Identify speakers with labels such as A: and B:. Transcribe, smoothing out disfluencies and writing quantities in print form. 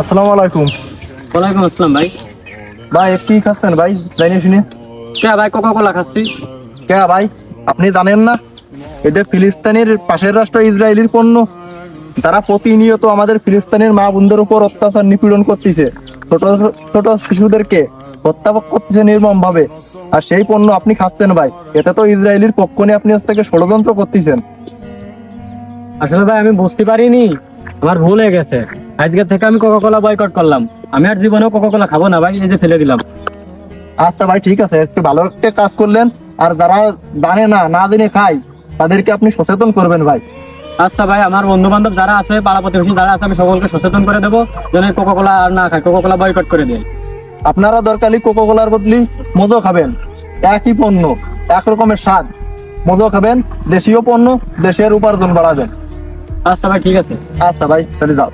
A: আসসালামু আলাইকুম।
B: ওয়ালাইকুম আসসালাম ভাই।
A: ভাই কি খাচ্ছেন ভাই? জানি শুনে।
B: কে ভাই? কোকা কোলা খাচ্ছি।
A: কে ভাই? আপনি জানেন না এটা ফিলিস্তিনের পাশের রাষ্ট্র ইসরায়েলের পণ্য? তারা প্রতিনিয়ত আমাদের ফিলিস্তিনের মা বোনদের উপর অত্যাচার নিপীড়ন করতেছে, ছোট ছোট শিশুদেরকে হত্যা করতেছে নির্মম ভাবে, আর সেই পণ্য আপনি খাচ্ছেন ভাই। এটা তো ইসরায়েলের পক্ষ নিয়ে আপনি থেকে ষড়যন্ত্র করতেছেন।
B: আসলে ভাই আমি বুঝতে পারিনি, আমার ভুল হয়ে গেছে। আজকে থেকে আমি কোকা কোলা বয়কট করলাম। আমি আর জীবনেও কোকা কোলা খাবো না ভাই, এই যে ফেলে দিলাম।
A: আচ্ছা ভাই ঠিক আছে, একটু ভালো একটা কাজ করলেন। আর যারা জানে না, না জেনে খায়, তাদেরকে আপনি সচেতন করবেন ভাই।
B: আচ্ছা ভাই, আমার বন্ধু বান্ধব যারা আছে, পাড়া প্রতিবেশী যারা আছে, আমি সকলকে সচেতন করে দেবো যেন কোকা কোলা আর না খায়, কোকা কোলা বয়কট করে দেয়।
A: আপনারা দরকারি কোকা কোলার বদলি মজো খাবেন। একই পণ্য, এক রকমের স্বাদ। মজো খাবেন, দেশীয় পণ্য, দেশের উপার্জন বাড়াবেন।
B: আচ্ছা ভাই ঠিক আছে।
A: আচ্ছা ভাই, চলে যাও।